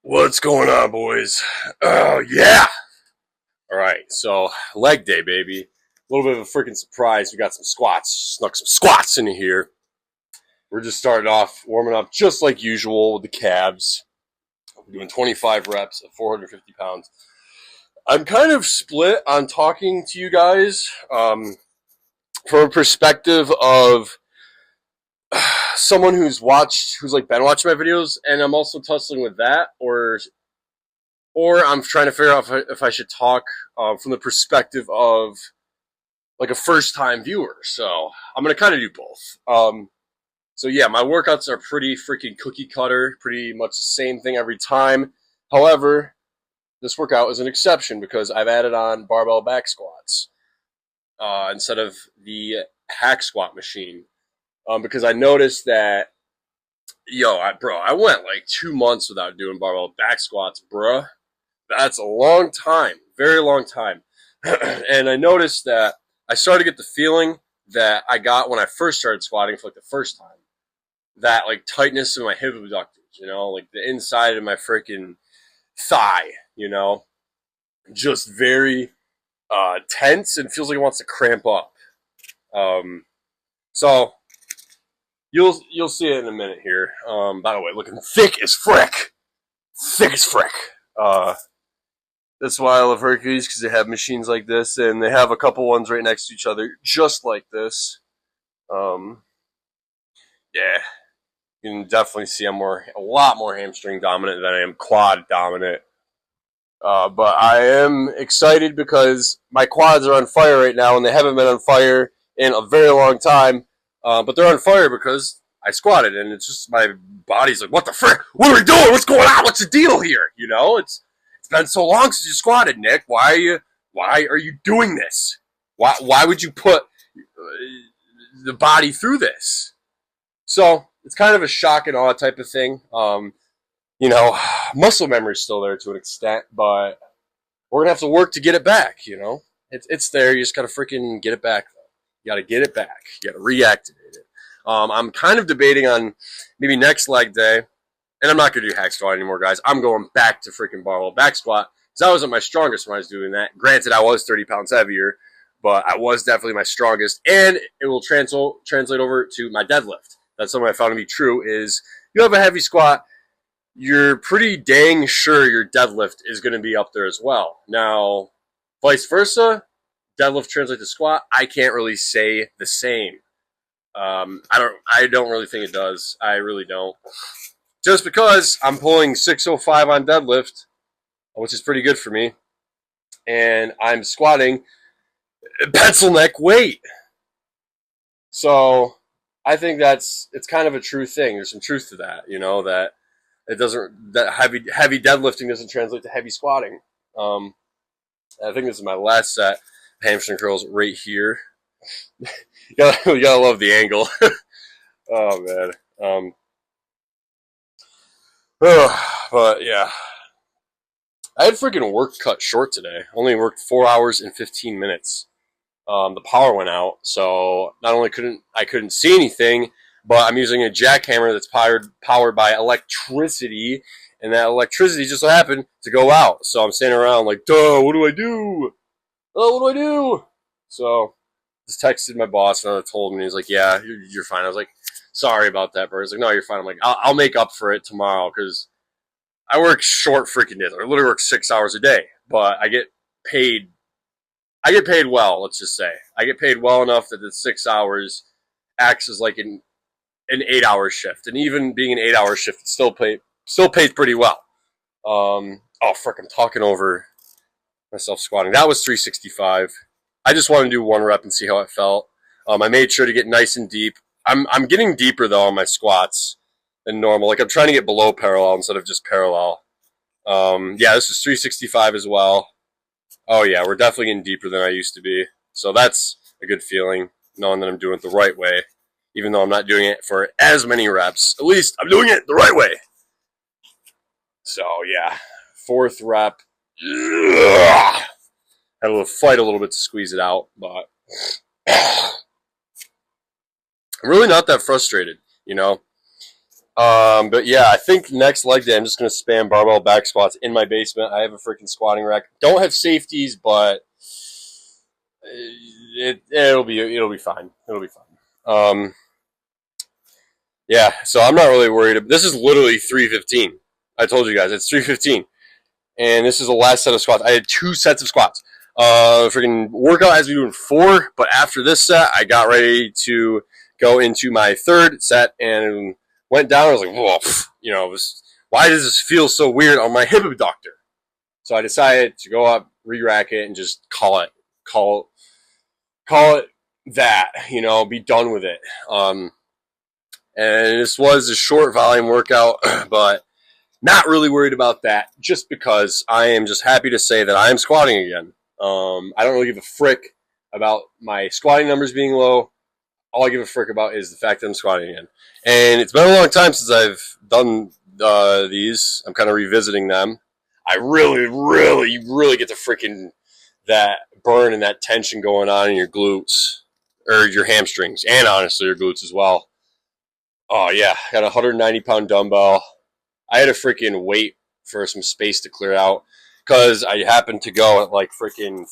What's going on, boys? Oh, yeah! Alright, so leg day, baby. A little bit of a freaking surprise. We got some squats. Snuck some squats in here. We're just starting off, warming up just like usual with the calves. We're doing 25 reps at 450 pounds. I'm kind of split on talking to you guys from a perspective of someone who's like been watching my videos, and I'm also tussling with that, or I'm trying to figure out if I should talk from the perspective of like a first time viewer. So I'm gonna kind of do both. So yeah, my workouts are pretty freaking cookie cutter, pretty much the same thing every time. However, this workout is an exception because I've added on barbell back squats instead of the hack squat machine. Because I noticed that, I went like 2 months without doing barbell back squats, bruh. That's a long time, very long time. And I noticed that I started to get the feeling that I got when I first started squatting for like the first time. That like tightness in my hip abductors, like the inside of my freaking thigh, just very tense and feels like it wants to cramp up. So you'll see it in a minute here. By the way, looking thick as frick. That's why I love Hercules, because they have machines like this, and they have a couple ones right next to each other, just like this. Yeah, you can definitely see I'm a lot more hamstring dominant than I am quad dominant. But I am excited because my quads are on fire right now, and they haven't been on fire in a very long time. But they're on fire because I squatted, and it's just my body's like, what the frick? What are we doing? What's going on? What's the deal here? It's been so long since you squatted, Nick. Why are you doing this? Why would you put the body through this? So it's kind of a shock and awe type of thing. Muscle memory is still there to an extent, but we're gonna have to work to get it back. It's there. You just gotta freaking get it back. You gotta get it back. You gotta reactivate it. I'm kind of debating on maybe next leg day. And I'm not going to do hack squat anymore, guys. I'm going back to freaking barbell back squat. Because I wasn't my strongest when I was doing that. Granted, I was 30 pounds heavier. But I was definitely my strongest. And it will translate over to my deadlift. That's something I found to be true is you have a heavy squat, you're pretty dang sure your deadlift is going to be up there as well. Now, vice versa, deadlift translates to squat. I can't really say the same. I don't really think it does. I really don't. Just because I'm pulling 605 on deadlift, which is pretty good for me, and I'm squatting pencil neck weight. So I think it's kind of a true thing. There's some truth to that, that heavy deadlifting doesn't translate to heavy squatting. I think this is my last set of hamstring curls right here. you gotta love the angle. Oh man. But yeah, I had freaking work cut short today. Only worked 4 hours and 15 minutes. The power went out, so not only couldn't see anything, but I'm using a jackhammer that's powered by electricity, and that electricity just so happened to go out. So I'm standing around like, duh, what do I do? Oh, what do I do? So just texted my boss, and I told him, and he's like, yeah, you're fine. I was like, sorry about that, bro. He's like, no, you're fine. I'm like, I'll make up for it tomorrow, because I work short freaking days. I literally work 6 hours a day, but I get paid well, let's just say. I get paid well enough that the 6 hours acts as like an 8 hour shift. And even being an 8 hour shift, it still pays pretty well. Frick, I'm talking over myself squatting. That was 365. I just wanted to do one rep and see how it felt. I made sure to get nice and deep. I'm getting deeper though on my squats than normal. Like I'm trying to get below parallel instead of just parallel. This is 365 as well. Oh yeah, we're definitely getting deeper than I used to be. So that's a good feeling, knowing that I'm doing it the right way. Even though I'm not doing it for as many reps, at least I'm doing it the right way. So yeah, fourth rep. Ugh. Had to fight a little bit to squeeze it out, but I'm really not that frustrated, But yeah, I think next leg day I'm just gonna spam barbell back squats in my basement. I have a freaking squatting rack. Don't have safeties, but it'll be fine. It'll be fine. Yeah, so I'm not really worried. This is literally 315. I told you guys it's 315, and this is the last set of squats. I had 2 sets of squats. Freaking workout has me doing 4, but after this set, I got ready to go into my 3rd set and went down. I was like, whoa, why does this feel so weird on my hip abductor? So I decided to go up, re-rack it, and just call it that. Be done with it. And this was a short volume workout, but not really worried about that, just because I am just happy to say that I am squatting again. I don't really give a frick about my squatting numbers being low. All I give a frick about is the fact that I'm squatting again. And it's been a long time since I've done these. I'm kind of revisiting them. I really, really, really get the freaking that burn and that tension going on in your glutes, or your hamstrings, and honestly your glutes as well. Oh yeah, I got a 190-pound dumbbell. I had to freaking wait for some space to clear out because I happened to go at like freaking.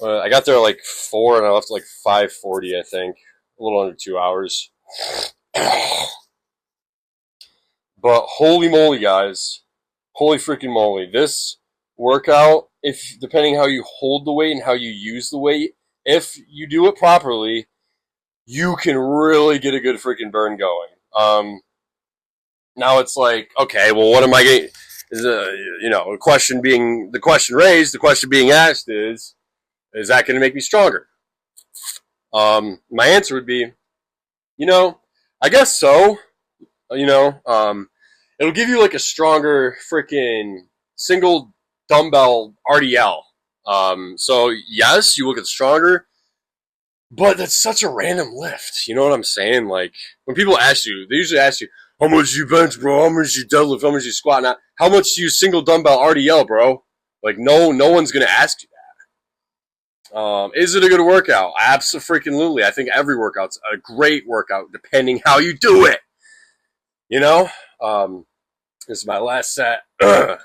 I got there at like 4 and I left at like 5:40, I think, a little under 2 hours. But holy moly, guys, holy freaking moly! This workout, if depending how you hold the weight and how you use the weight, if you do it properly, you can really get a good freaking burn going. Now it's like, okay, well, what am I getting? The question being asked is that going to make me stronger? My answer would be, I guess so. It'll give you like a stronger freaking single dumbbell RDL. So yes, you will get stronger. But that's such a random lift. You know what I'm saying? Like, when people ask you, they usually ask you, how much do you bench, bro? How much do you deadlift? How much do you squat? Now, how much do you single dumbbell RDL, bro? Like, no one's going to ask you that. Is it a good workout? Absolutely. I think every workout's a great workout, depending how you do it. This is my last set. Yeah,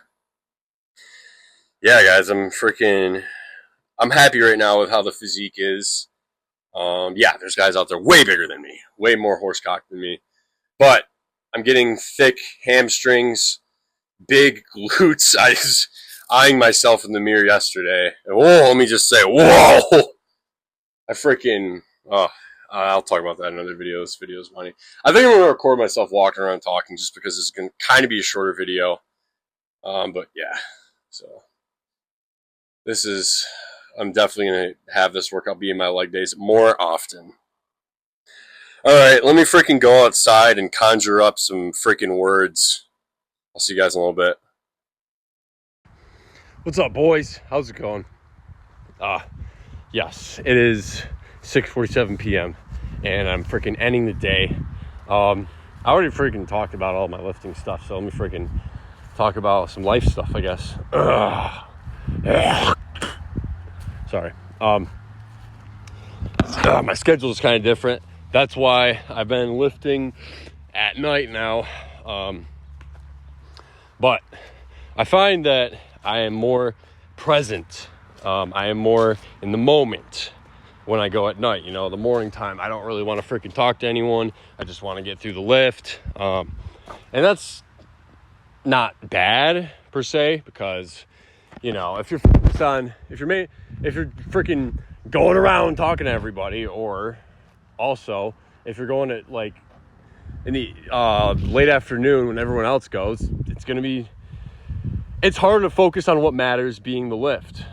guys, I'm happy right now with how the physique is. Yeah, there's guys out there way bigger than me, way more horsecock than me, but I'm getting thick hamstrings, big glutes. I was eyeing myself in the mirror yesterday, and whoa, let me just say, whoa, I'll talk about that in another video. This video is funny. I think I'm going to record myself walking around talking just because it's going to kind of be a shorter video, but yeah, so I'm definitely going to have this workout be in my leg days more often. Alright, let me freaking go outside and conjure up some freaking words. I'll see you guys in a little bit. What's up, boys? How's it going? Yes, it is 6:47 p.m. and I'm freaking ending the day. I already freaking talked about all my lifting stuff, so let me freaking talk about some life stuff, I guess. Sorry. My schedule is kind of different. That's why I've been lifting at night now. But I find that I am more present. I am more in the moment when I go at night. The morning time, I don't really want to freaking talk to anyone. I just want to get through the lift. And that's not bad per se, because, if you're freaking going around talking to everybody, or also if you're going at like in the late afternoon when everyone else goes, it's hard to focus on what matters, being the lift,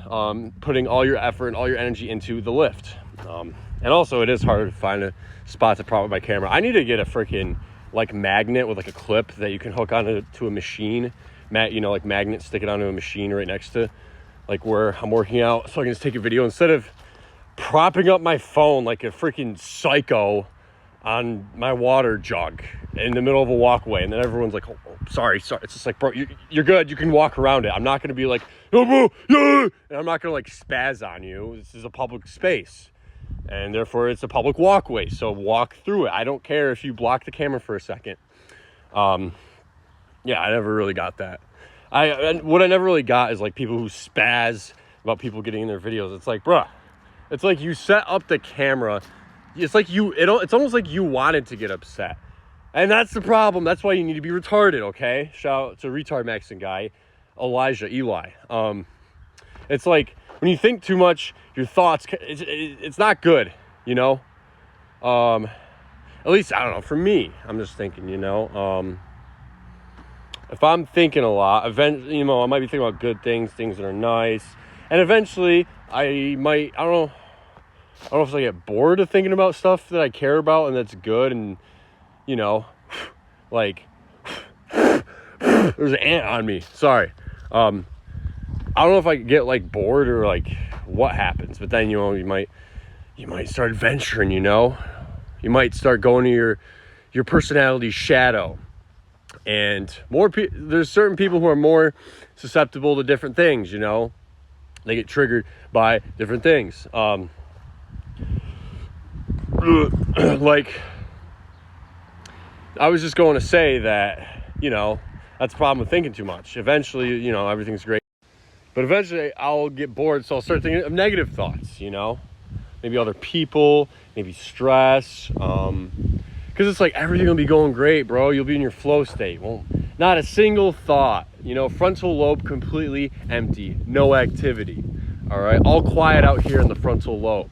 putting all your effort and all your energy into the lift. And also it is hard to find a spot to prop up my camera. I need to get a freaking like magnet with like a clip that you can hook onto a machine, like magnet, stick it onto a machine right next to like where I'm working out, so I can just take a video instead of propping up my phone like a freaking psycho on my water jug in the middle of a walkway, and then everyone's like, oh, sorry. It's just like, bro, you're good. You can walk around it. I'm not going to be like, oh, bro, yeah, and I'm not going to like spaz on you. This is a public space, and therefore it's a public walkway, so walk through it. I don't care if you block the camera for a second. Yeah, I never really got that. What I never really got is like people who spaz about people getting in their videos. It's like, bruh, it's like you set up the camera. It's like it's almost like you wanted to get upset. And that's the problem. That's why you need to be retarded, okay? Shout out to retard Mexican guy, Eli. It's like when you think too much, your thoughts, it's not good, you know? At least, I don't know, for me, I'm just thinking, you know? If I'm thinking a lot, eventually, you know, I might be thinking about good things that are nice. And eventually, I don't know if I get bored of thinking about stuff that I care about and that's good. And, you know, like, there's an ant on me. Sorry. I don't know if I get, like, bored or, like, what happens. But then, you know, you might start venturing, you know. You might start going to your personality's shadow. And there's certain people who are more susceptible to different things, you know. They get triggered by different things. Like, I was just going to say that, you know, that's the problem with thinking too much. Eventually, you know, everything's great. But eventually I'll get bored, so I'll start thinking of negative thoughts, you know. Maybe other people, maybe stress, because it's like everything will be going great, bro. You'll be in your flow state. Well, not a single thought. You know, frontal lobe completely empty. No activity. All right? All quiet out here in the frontal lobe.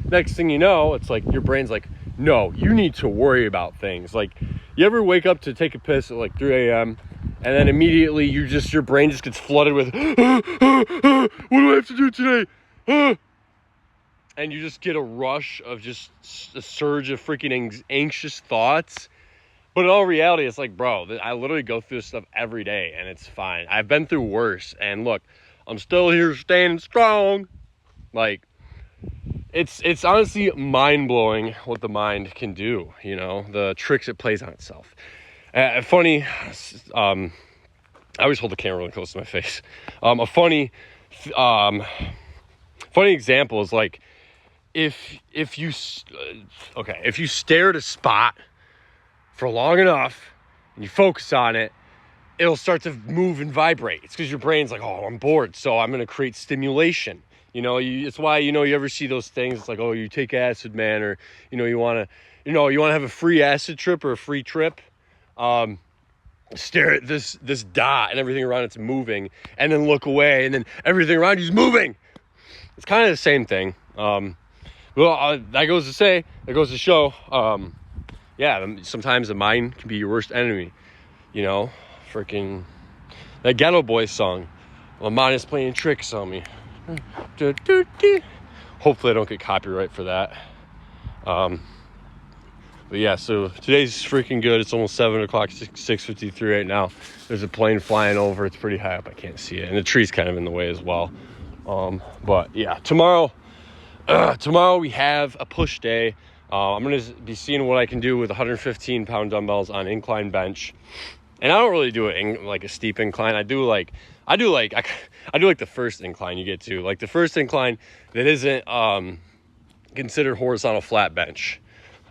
Next thing you know, it's like your brain's like, no, you need to worry about things. Like, you ever wake up to take a piss at like 3 a.m. and then immediately your brain just gets flooded with, what do I have to do today? And you just get a rush of just a surge of freaking anxious thoughts. But in all reality, it's like, bro, I literally go through this stuff every day and it's fine. I've been through worse. And look, I'm still here standing strong. Like, it's honestly mind-blowing what the mind can do, you know, the tricks it plays on itself. Funny, I always hold the camera really close to my face. A funny example is like, if you stare at a spot for long enough and you focus on it, it'll start to move and vibrate. It's because your brain's like, oh, I'm bored, so I'm going to create stimulation. You know, it's why, you know, you ever see those things, it's like, oh, you take acid, man, or, you know, you want to have a free acid trip or a free trip. Stare at this dot and everything around it's moving, and then look away, and then everything around you's moving. It's kind of the same thing. Well, that goes to show, sometimes the mind can be your worst enemy. You know, freaking that Ghetto Boys song. My mind is playing tricks on me. Hopefully I don't get copyright for that. But yeah, so today's freaking good. It's almost 7 o'clock, 6:53 right now. There's a plane flying over. It's pretty high up. I can't see it. And the tree's kind of in the way as well. But yeah, tomorrow we have a push day. I'm going to be seeing what I can do with 115 pound dumbbells on incline bench. And I don't really do it in like a steep incline. I do like the first incline you get to, like the first incline that isn't, considered horizontal flat bench.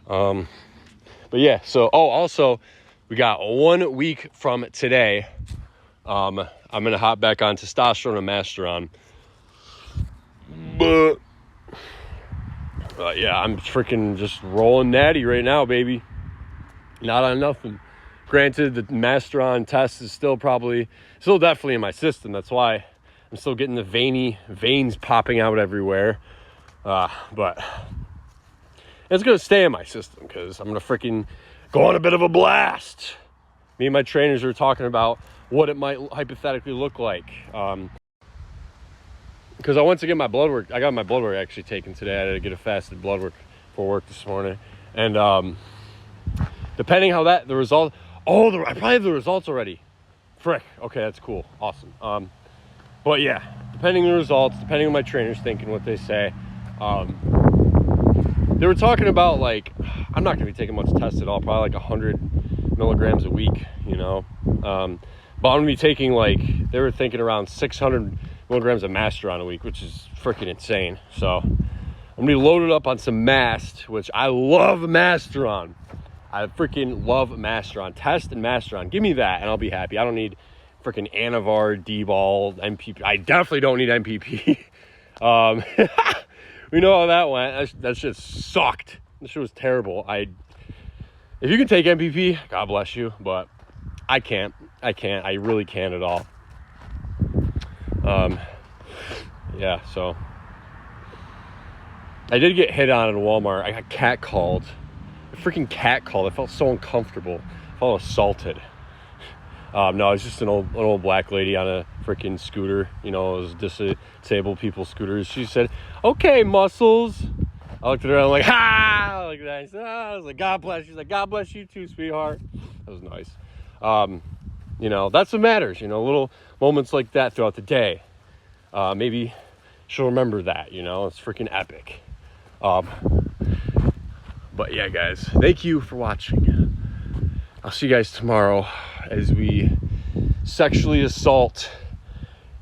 But yeah, so, also we got 1 week from today. I'm going to hop back on testosterone and Masteron. But yeah, I'm freaking just rolling natty right now, baby. Not on nothing. Granted, the Masteron test is still definitely in my system. That's why I'm still getting the veins popping out everywhere. But it's going to stay in my system because I'm going to freaking go on a bit of a blast. Me and my trainers are talking about what it might hypothetically look like. Because I went to get my blood work. I got my blood work actually taken today. I had to get a fasted blood work for work this morning. And depending how the result... I probably have the results already. Frick. Okay, that's cool. Awesome. But yeah, depending on the results, depending on my trainers thinking what they say, they were talking about, like, I'm not going to be taking much tests at all, probably like 100 milligrams a week, you know. But I'm going to be taking, like, they were thinking around 600 milligrams of Masteron a week, which is freaking insane. So I'm going to be loaded up on some Mast, which I love Masteron. I freaking love Masteron. Test and Masteron. Give me that and I'll be happy. I don't need freaking Anavar, D-Ball, MPP. I definitely don't need MPP. We know how that went. That shit sucked. That shit was terrible. If you can take MPP, God bless you, but I can't. I really can't at all. Yeah, so I did get hit on at Walmart. I got catcalled. I freaking catcalled. I felt so uncomfortable. I felt assaulted. No, it's just an old black lady on a freaking scooter. You know, it was disabled people's scooters. She said, "Okay, muscles." I looked at her and I'm like, "Ha!" Like that. I was like, "God bless." She's like, "God bless you too, sweetheart." That was nice. You know, that's what matters. You know, little moments like that throughout the day. Maybe she'll remember that. You know, it's freaking epic. But yeah, guys, thank you for watching. I'll see you guys tomorrow as we sexually assault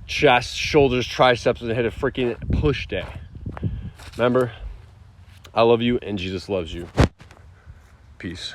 chest, shoulders, triceps, and hit a freaking push day. Remember, I love you and Jesus loves you. Peace.